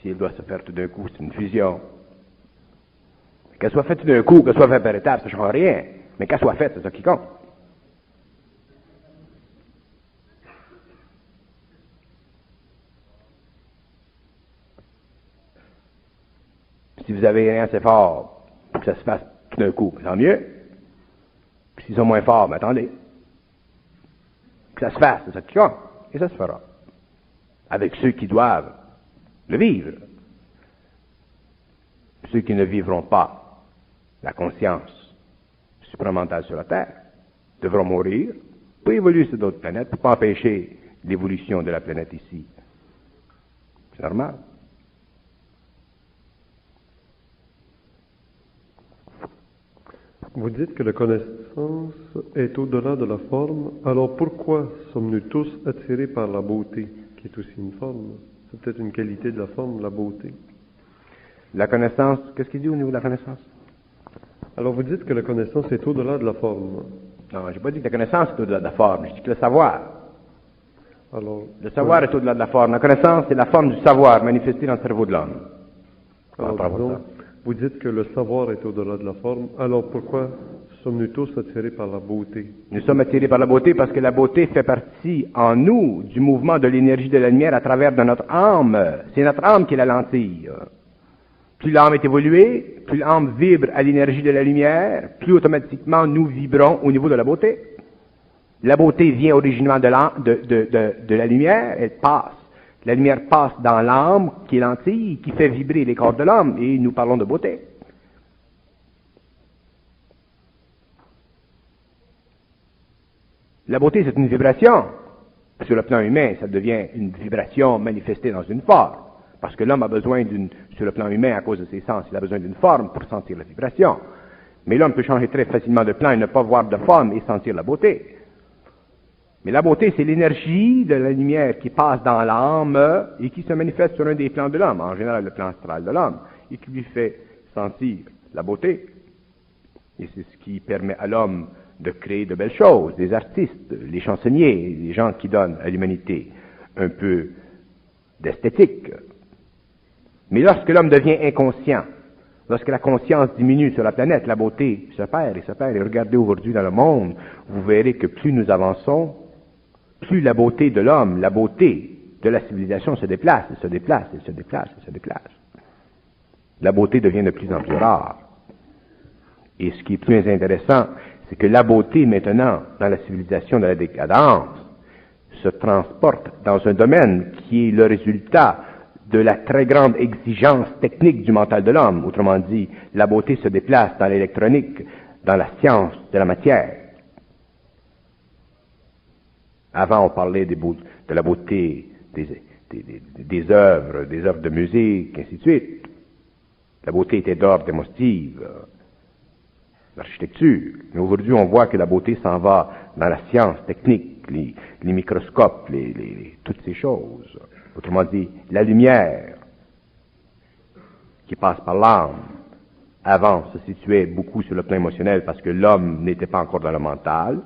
Si elle doit se faire tout d'un coup, c'est une fusion. Qu'elle soit faite tout d'un coup, qu'elle soit faite par étapes, ça ne change rien. Mais qu'elle soit faite, c'est ça qui compte. Si vous avez rien assez fort pour que ça se fasse tout d'un coup, tant mieux. Puis s'ils sont moins forts, mais attendez. Que ça se fasse, c'est ça qui compte. Et ça se fera. Avec ceux qui doivent le vivre. Ceux qui ne vivront pas la conscience supramentale sur la Terre devront mourir pour évoluer sur d'autres planètes, pour ne pas empêcher l'évolution de la planète ici. C'est normal. Vous dites que la connaissance est au-delà de la forme, alors pourquoi sommes-nous tous attirés par la beauté, qui est aussi une forme? C'est peut-être une qualité de la forme, la beauté. La connaissance, qu'est-ce qu'il dit au niveau de la connaissance? Alors vous dites que la connaissance est au-delà de la forme. Non, je n'ai pas dit que la connaissance est au-delà de la forme, je dis que le savoir. Alors, le savoir est au-delà de la forme. La connaissance, c'est la forme du savoir manifestée dans le cerveau de l'homme. Alors, vous dites que le savoir est au-delà de la forme, alors pourquoi sommes-nous tous attirés par la beauté? Nous sommes attirés par la beauté parce que la beauté fait partie en nous du mouvement de l'énergie de la lumière à travers de notre âme. C'est notre âme qui est la lentille. Plus l'âme est évoluée, plus l'âme vibre à l'énergie de la lumière, plus automatiquement nous vibrons au niveau de la beauté. La beauté vient originellement de la lumière, elle passe. La lumière passe dans l'âme, qui est lentille, qui fait vibrer les corps de l'homme, et nous parlons de beauté. La beauté, c'est une vibration. Sur le plan humain, ça devient une vibration manifestée dans une forme. Parce que l'homme a besoin sur le plan humain, à cause de ses sens, il a besoin d'une forme pour sentir la vibration. Mais l'homme peut changer très facilement de plan et ne pas voir de forme et sentir la beauté. Mais la beauté, c'est l'énergie de la lumière qui passe dans l'âme et qui se manifeste sur un des plans de l'homme, en général le plan astral de l'homme, et qui lui fait sentir la beauté. Et c'est ce qui permet à l'homme de créer de belles choses, des artistes, les chansonniers, les gens qui donnent à l'humanité un peu d'esthétique. Mais lorsque l'homme devient inconscient, lorsque la conscience diminue sur la planète, la beauté se perd et se perd. Et regardez aujourd'hui dans le monde, vous verrez que plus nous avançons, plus la beauté de l'homme, la beauté de la civilisation se déplace, et se déplace, et se déplace, et se déplace. La beauté devient de plus en plus rare. Et ce qui est plus intéressant, c'est que la beauté maintenant, dans la civilisation de la décadence, se transporte dans un domaine qui est le résultat de la très grande exigence technique du mental de l'homme. Autrement dit, la beauté se déplace dans l'électronique, dans la science de la matière. Avant, on parlait de la beauté des œuvres de musique, ainsi de suite. La beauté était d'ordre démonstratif, l'architecture. Mais aujourd'hui, on voit que la beauté s'en va dans la science technique, les microscopes, toutes ces choses. Autrement dit, la lumière qui passe par l'âme, avant, se situait beaucoup sur le plan émotionnel parce que l'homme n'était pas encore dans le mental.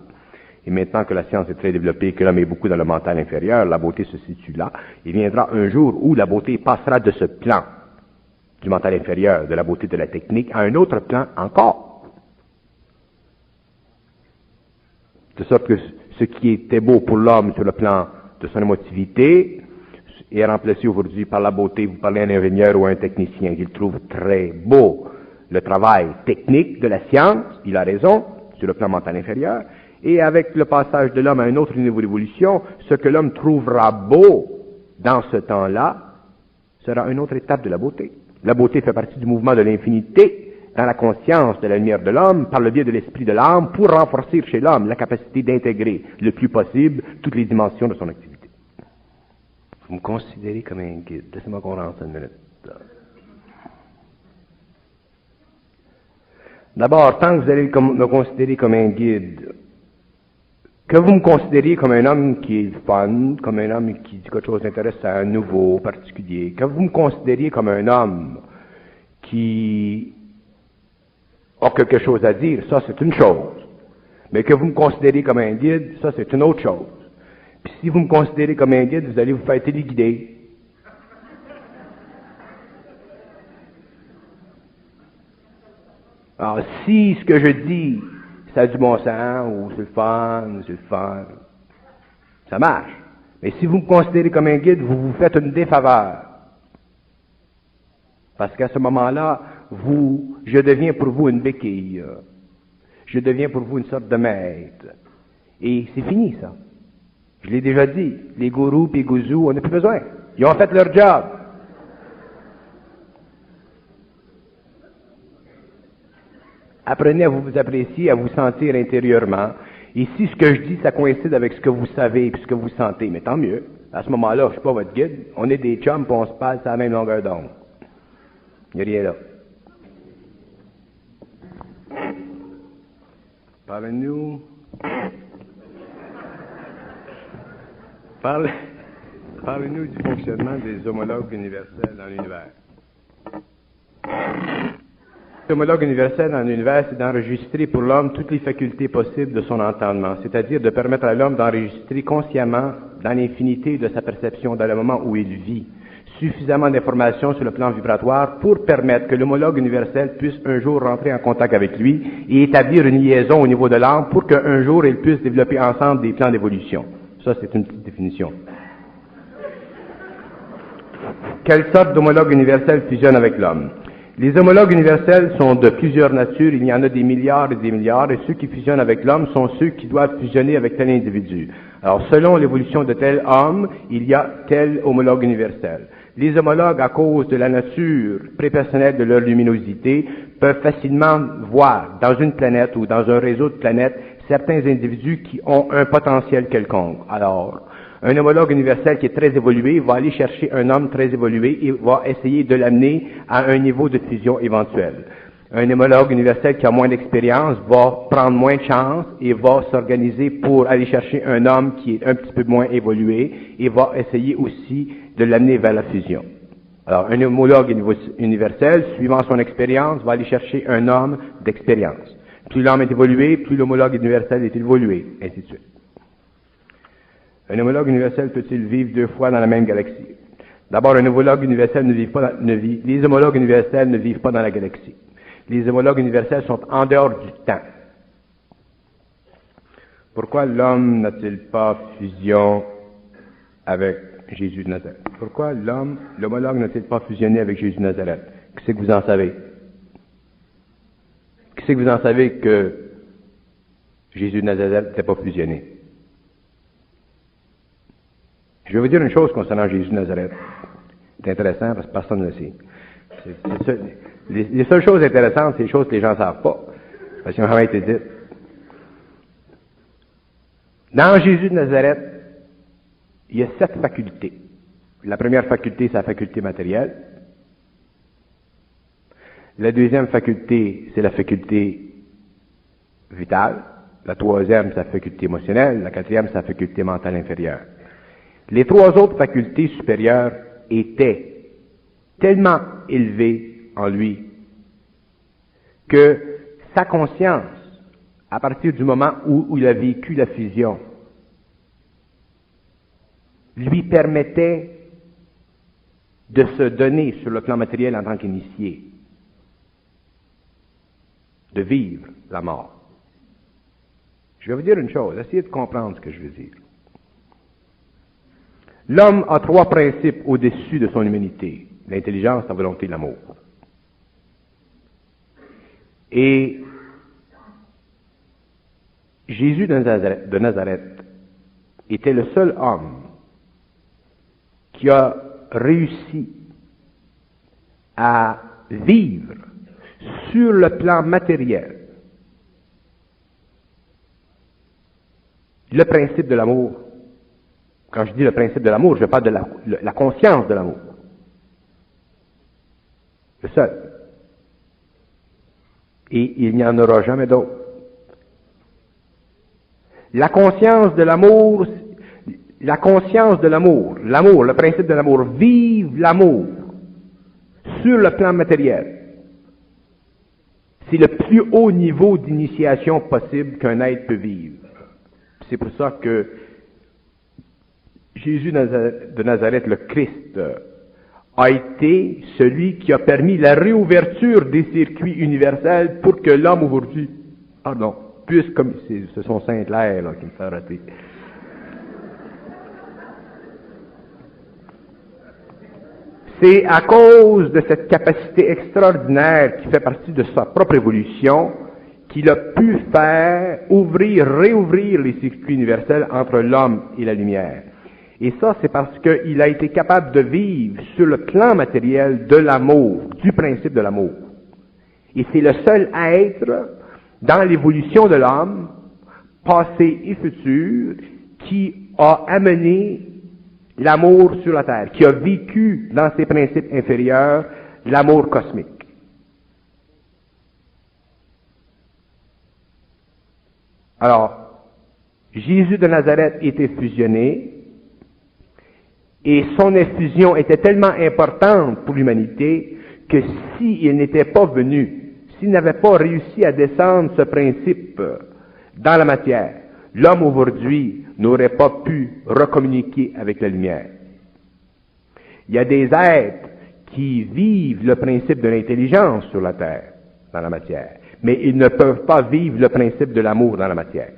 Et maintenant que la science est très développée, que l'homme est beaucoup dans le mental inférieur, la beauté se situe là. Il viendra un jour où la beauté passera de ce plan du mental inférieur, de la beauté de la technique, à un autre plan encore. De sorte que ce qui était beau pour l'homme sur le plan de son émotivité est remplacé aujourd'hui par la beauté. Vous parlez à un ingénieur ou à un technicien, il trouve très beau le travail technique de la science, il a raison, sur le plan mental inférieur, et avec le passage de l'homme à un autre niveau d'évolution, ce que l'homme trouvera beau dans ce temps-là sera une autre étape de la beauté. La beauté fait partie du mouvement de l'infinité dans la conscience de la lumière de l'homme, par le biais de l'esprit de l'âme, pour renforcer chez l'homme la capacité d'intégrer le plus possible toutes les dimensions de son activité. Vous me considérez comme un guide. Laissez-moi qu'on rentre une minute. D'abord, tant que vous allez me considérer comme un guide, que vous me considériez comme un homme qui est fun, comme un homme qui dit quelque chose d'intéressant, nouveau, particulier, que vous me considériez comme un homme qui a quelque chose à dire, ça c'est une chose. Mais que vous me considérez comme un guide, ça c'est une autre chose. Puis si vous me considérez comme un guide, vous allez vous faire téléguider. Alors si ce que je dis, ça a du bon sens, ou c'est le fun, ça marche. Mais si vous me considérez comme un guide, vous vous faites une défaveur. Parce qu'à ce moment-là, je deviens pour vous une béquille. Je deviens pour vous une sorte de maître. Et c'est fini, ça. Je l'ai déjà dit. Les gourous et les gouzous, on n'a plus besoin. Ils ont fait leur job. Apprenez à vous apprécier, à vous sentir intérieurement. Et si ce que je dis, ça coïncide avec ce que vous savez et ce que vous sentez, mais tant mieux. À ce moment-là, je ne suis pas votre guide. On est des chums et on se passe à la même longueur d'onde. Il n'y a rien là. Parlez-nous du fonctionnement des homologues universels dans l'univers. L'homologue universel dans l'univers, c'est d'enregistrer pour l'homme toutes les facultés possibles de son entendement, c'est-à-dire de permettre à l'homme d'enregistrer consciemment dans l'infinité de sa perception, dans le moment où il vit, suffisamment d'informations sur le plan vibratoire pour permettre que l'homologue universel puisse un jour rentrer en contact avec lui et établir une liaison au niveau de l'âme pour qu'un jour ils puissent développer ensemble des plans d'évolution. Ça, c'est une petite définition. Quelle sorte d'homologue universel fusionne avec l'homme? Les homologues universels sont de plusieurs natures, il y en a des milliards, et ceux qui fusionnent avec l'homme sont ceux qui doivent fusionner avec tel individu. Alors, selon l'évolution de tel homme, il y a tel homologue universel. Les homologues, à cause de la nature prépersonnelle de leur luminosité, peuvent facilement voir dans une planète ou dans un réseau de planètes certains individus qui ont un potentiel quelconque. Alors, un homologue universel qui est très évolué va aller chercher un homme très évolué et va essayer de l'amener à un niveau de fusion éventuel. Un homologue universel qui a moins d'expérience va prendre moins de chance et va s'organiser pour aller chercher un homme qui est un petit peu moins évolué et va essayer aussi de l'amener vers la fusion. Alors, un homologue universel, suivant son expérience, va aller chercher un homme d'expérience. Plus l'homme est évolué, plus l'homologue universel est évolué, ainsi de suite. Un homologue universel peut-il vivre deux fois dans la même galaxie? D'abord, un homologue universel les homologues universels ne vivent pas dans la galaxie. Les homologues universels sont en dehors du temps. Pourquoi l'homme n'a-t-il pas fusion avec Jésus de Nazareth? Pourquoi l'homologue n'a-t-il pas fusionné avec Jésus de Nazareth? Qu'est-ce que vous en savez? Qu'est-ce que vous en savez que Jésus de Nazareth n'était pas fusionné? Je vais vous dire une chose concernant Jésus de Nazareth. C'est intéressant parce que personne ne le sait. Les seules choses intéressantes, c'est les choses que les gens ne savent pas. Parce qu'elles ont jamais été dites. Dans Jésus de Nazareth, il y a 7 facultés. La première faculté, c'est la faculté matérielle. La deuxième faculté, c'est la faculté vitale. La troisième, c'est la faculté émotionnelle. La quatrième, c'est la faculté mentale inférieure. Les 3 autres facultés supérieures étaient tellement élevées en lui que sa conscience, à partir du moment où il a vécu la fusion, lui permettait de se donner sur le plan matériel en tant qu'initié, de vivre la mort. Je vais vous dire une chose, essayez de comprendre ce que je veux dire. L'homme a trois principes au-dessus de son humanité: l'intelligence, la volonté, l'amour. Et Jésus de Nazareth était le seul homme qui a réussi à vivre sur le plan matériel le principe de l'amour. Quand je dis le principe de l'amour, je parle de la conscience de l'amour. Le seul. Et il n'y en aura jamais d'autre. La conscience de l'amour, l'amour, le principe de l'amour, vive l'amour sur le plan matériel. C'est le plus haut niveau d'initiation possible qu'un être peut vivre. C'est pour ça que Jésus de Nazareth, le Christ, a été celui qui a permis la réouverture des circuits universels pour que l'homme aujourd'hui, puisse, comme ce sont Saint-Clair là, qui me fait rater. C'est à cause de cette capacité extraordinaire qui fait partie de sa propre évolution qu'il a pu réouvrir les circuits universels entre l'homme et la lumière. Et ça, c'est parce qu'il a été capable de vivre sur le plan matériel de l'amour, du principe de l'amour. Et c'est le seul être dans l'évolution de l'homme, passé et futur, qui a amené l'amour sur la terre, qui a vécu dans ses principes inférieurs l'amour cosmique. Alors, Jésus de Nazareth était fusionné, et son effusion était tellement importante pour l'humanité que s'il n'était pas venu, s'il n'avait pas réussi à descendre ce principe dans la matière, l'homme aujourd'hui n'aurait pas pu recommuniquer avec la lumière. Il y a des êtres qui vivent le principe de l'intelligence sur la terre, dans la matière, mais ils ne peuvent pas vivre le principe de l'amour dans la matière.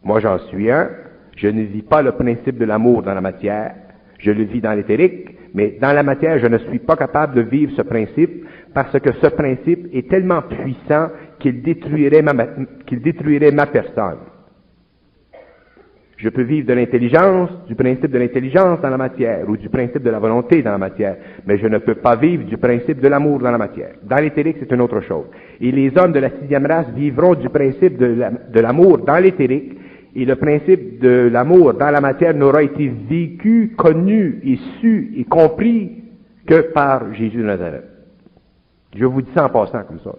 Moi, j'en suis un. Je ne vis pas le principe de l'amour dans la matière. Je le vis dans l'éthérique, mais dans la matière, je ne suis pas capable de vivre ce principe parce que ce principe est tellement puissant qu'il détruirait ma personne. Je peux vivre de l'intelligence, du principe de l'intelligence dans la matière, ou du principe de la volonté dans la matière, mais je ne peux pas vivre du principe de l'amour dans la matière. Dans l'éthérique, c'est une autre chose. Et les hommes de la 6e race vivront du principe de l'amour dans l'éthérique, et le principe de l'amour dans la matière n'aura été vécu, connu et su et compris que par Jésus de Nazareth. Je vous dis ça en passant comme ça.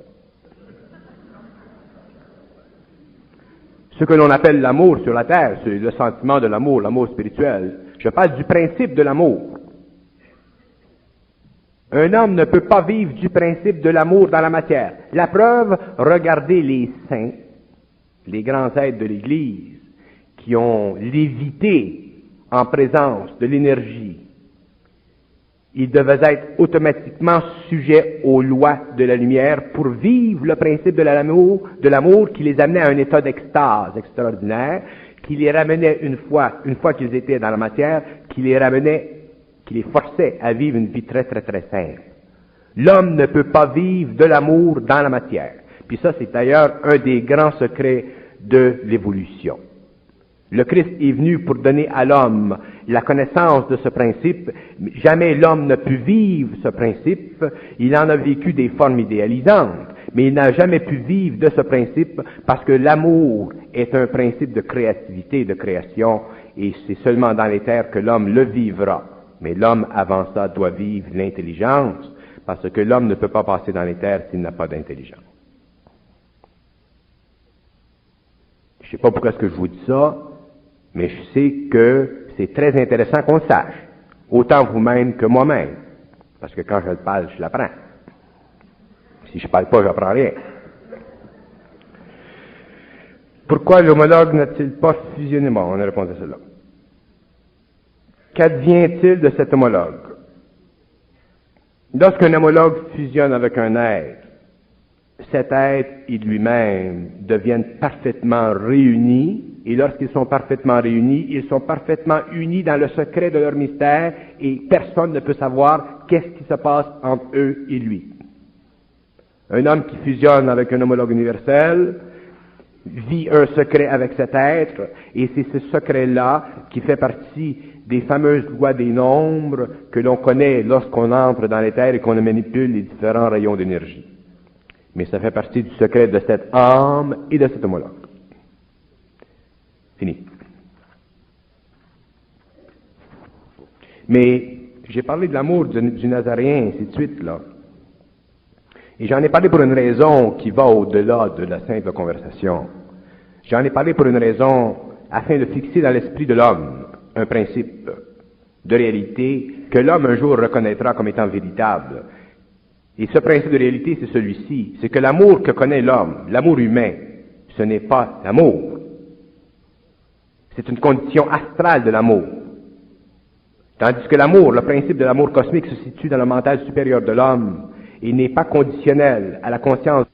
Ce que l'on appelle l'amour sur la terre, c'est le sentiment de l'amour, l'amour spirituel. Je parle du principe de l'amour. Un homme ne peut pas vivre du principe de l'amour dans la matière. La preuve, regardez les saints, les grands êtres de l'Église, qui ont lévité en présence de l'énergie. Ils devaient être automatiquement sujets aux lois de la lumière pour vivre le principe de l'amour qui les amenait à un état d'extase extraordinaire, qui les ramenait une fois qu'ils étaient dans la matière, qui les forçait à vivre une vie très, très, très simple. L'homme ne peut pas vivre de l'amour dans la matière. Puis ça, c'est d'ailleurs un des grands secrets de l'évolution. Le Christ est venu pour donner à l'homme la connaissance de ce principe. Jamais l'homme n'a pu vivre ce principe. Il en a vécu des formes idéalisantes, mais il n'a jamais pu vivre de ce principe parce que l'amour est un principe de créativité, de création, et c'est seulement dans les terres que l'homme le vivra. Mais l'homme, avant ça, doit vivre l'intelligence, parce que l'homme ne peut pas passer dans les terres s'il n'a pas d'intelligence. Je ne sais pas pourquoi est-ce que je vous dis ça, mais je sais que c'est très intéressant qu'on le sache, autant vous-même que moi-même, parce que quand je le parle, je l'apprends. Si je ne parle pas, je n'apprends rien. Pourquoi l'homologue n'a-t-il pas fusionné? Bon, on a répondu à cela. Qu'advient-il de cet homologue? Lorsqu'un homologue fusionne avec un être, cet être et lui-même deviennent parfaitement réunis, et lorsqu'ils sont parfaitement réunis, ils sont parfaitement unis dans le secret de leur mystère, et personne ne peut savoir qu'est-ce qui se passe entre eux et lui. Un homme qui fusionne avec un homologue universel vit un secret avec cet être, et c'est ce secret-là qui fait partie des fameuses lois des nombres que l'on connaît lorsqu'on entre dans l'éther et qu'on manipule les différents rayons d'énergie. Mais ça fait partie du secret de cette âme et de cet homologue. Fini. Mais j'ai parlé de l'amour du Nazaréen, ainsi de suite, là. Et j'en ai parlé pour une raison qui va au-delà de la simple conversation. J'en ai parlé pour une raison afin de fixer dans l'esprit de l'homme un principe de réalité que l'homme un jour reconnaîtra comme étant véritable. Et ce principe de réalité, c'est celui-ci, c'est que l'amour que connaît l'homme, l'amour humain, ce n'est pas l'amour. C'est une condition astrale de l'amour. Tandis que l'amour, le principe de l'amour cosmique se situe dans le mental supérieur de l'homme et n'est pas conditionnel à la conscience